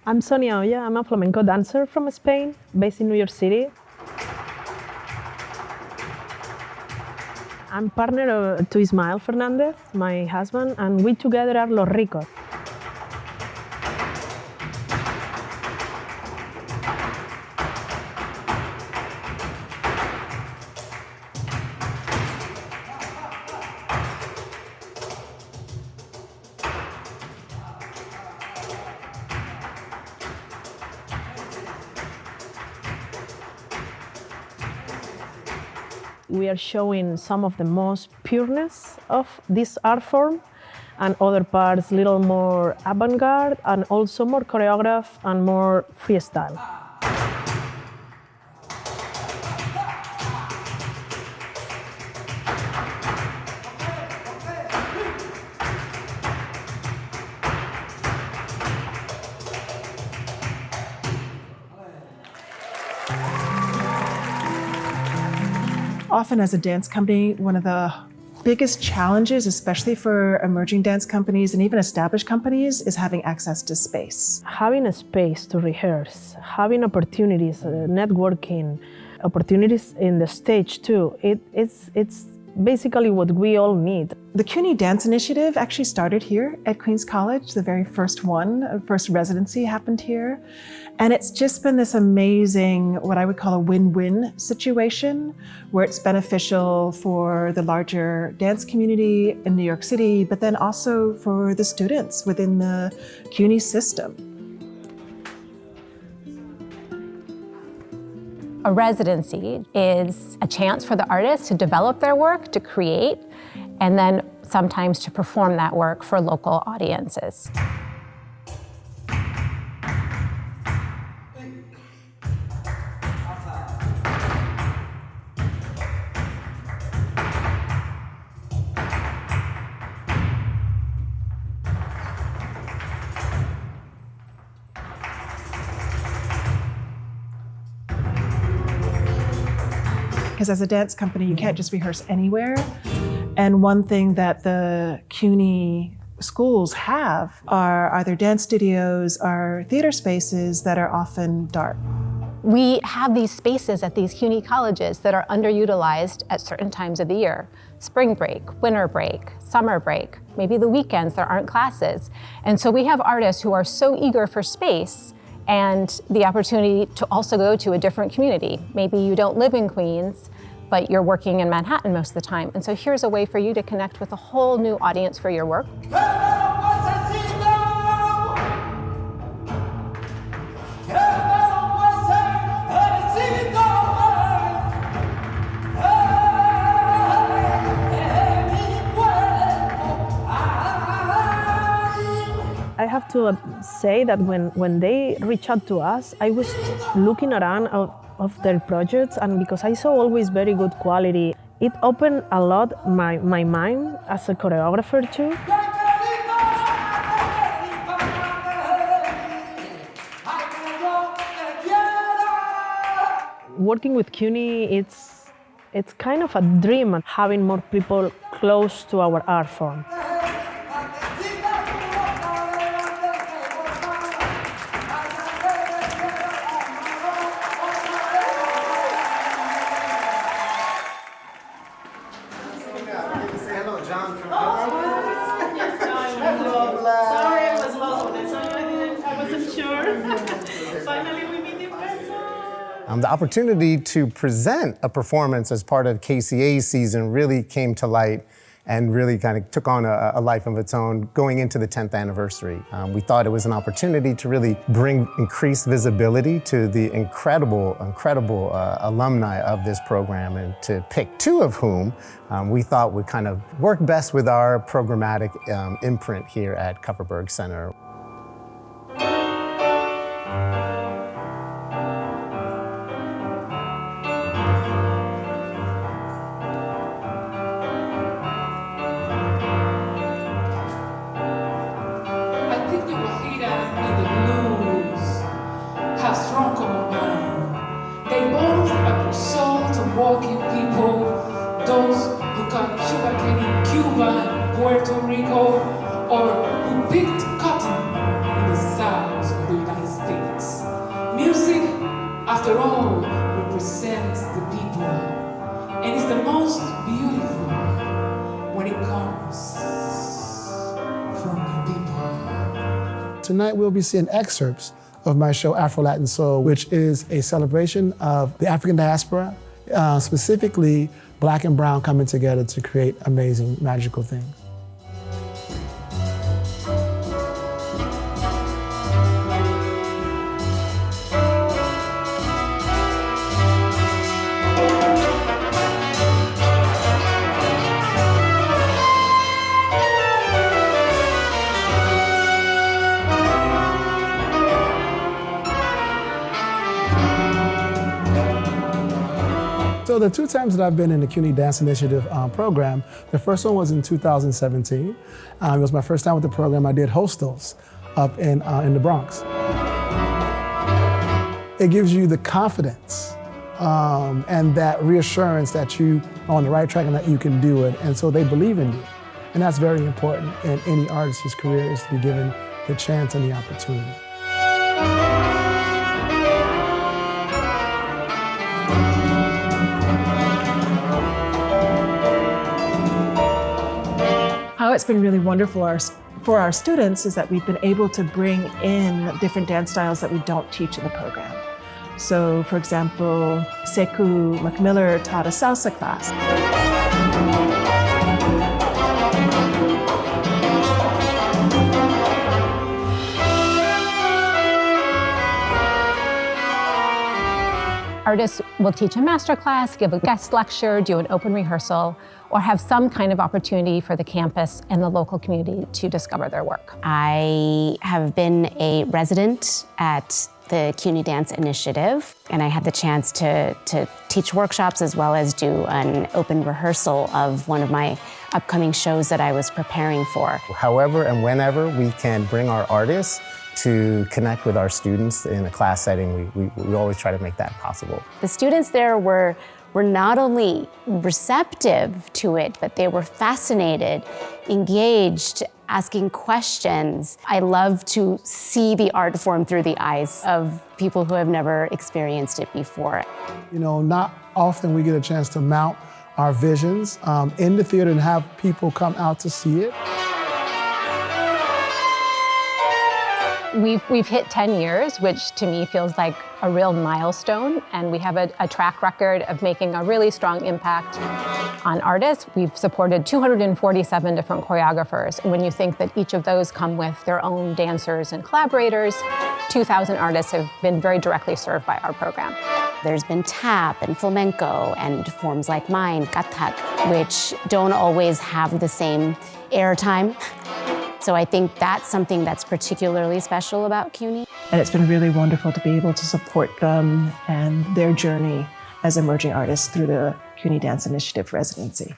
I'm Sonia Olla. I'm a flamenco dancer from Spain, based in New York City. I'm partner to Ismael Fernandez, my husband, and we together are Los Ricos. We are showing some of the most pureness of this art form, and other parts a little more avant-garde and also more choreographed and more freestyle. Often as a dance company, one of the biggest challenges, especially for emerging dance companies and even established companies, is having access to space. Having a space to rehearse, having opportunities, networking, opportunities in the stage too, it's basically what we all need. The CUNY Dance Initiative actually started here at Queens College. The very first one, first residency happened here. And it's just been this amazing, what I would call a win-win situation, where it's beneficial for the larger dance community in New York City, but then also for the students within the CUNY system. A residency is a chance for the artists to develop their work, to create, and then sometimes to perform that work for local audiences. Because as a dance company, you can't just rehearse anywhere. And one thing that the CUNY schools have are either dance studios or theater spaces that are often dark. We have these spaces at these CUNY colleges that are underutilized at certain times of the year. Spring break, winter break, summer break, maybe the weekends there aren't classes. And so we have artists who are so eager for space and the opportunity to also go to a different community. Maybe you don't live in Queens, but you're working in Manhattan most of the time. And so here's a way for you to connect with a whole new audience for your work. I have to say that when they reached out to us, I was looking around of their projects, and because I saw always very good quality, it opened a lot my mind as a choreographer too. Working with CUNY, it's kind of a dream, having more people close to our art form. The opportunity to present a performance as part of KCA's season really came to light and really kind of took on a life of its own going into the 10th anniversary. We thought it was an opportunity to really bring increased visibility to the incredible alumni of this program, and to pick two of whom we thought would kind of work best with our programmatic imprint here at Kupferberg Center. Walking people, those who cut sugarcane in Cuba, Puerto Rico, or who picked cotton most beautiful when it comes from the people. Tonight we'll be seeing excerpts of my show Afro-Latin Soul, which is a celebration of the African diaspora, specifically Black and Brown coming together to create amazing, magical things. So the two times that I've been in the CUNY Dance Initiative program, the first one was in 2017. It was my first time with the program. I did hostels up in the Bronx. It gives you the confidence and that reassurance that you are on the right track and that you can do it. And so they believe in you. And that's very important in any artist's career, is to be given the chance and the opportunity. How it's been really wonderful for our students is that we've been able to bring in different dance styles that we don't teach in the program. So, for example, Sekou McMiller taught a salsa class. Artists will teach a master class, give a guest lecture, do an open rehearsal, or have some kind of opportunity for the campus and the local community to discover their work. I have been a resident at the CUNY Dance Initiative, and I had the chance to teach workshops as well as do an open rehearsal of one of my upcoming shows that I was preparing for. However and whenever we can bring our artists to connect with our students in a class setting, we always try to make that possible. The students there were not only receptive to it, but they were fascinated, engaged, asking questions. I love to see the art form through the eyes of people who have never experienced it before. You know, not often we get a chance to mount our visions in the theater and have people come out to see it. We've hit 10 years, which to me feels like a real milestone, and we have a track record of making a really strong impact on artists. We've supported 247 different choreographers, and when you think that each of those come with their own dancers and collaborators, 2,000 artists have been very directly served by our program. There's been tap and flamenco and forms like mine, kathak, which don't always have the same airtime. So I think that's something that's particularly special about CUNY. And it's been really wonderful to be able to support them and their journey as emerging artists through the CUNY Dance Initiative residency.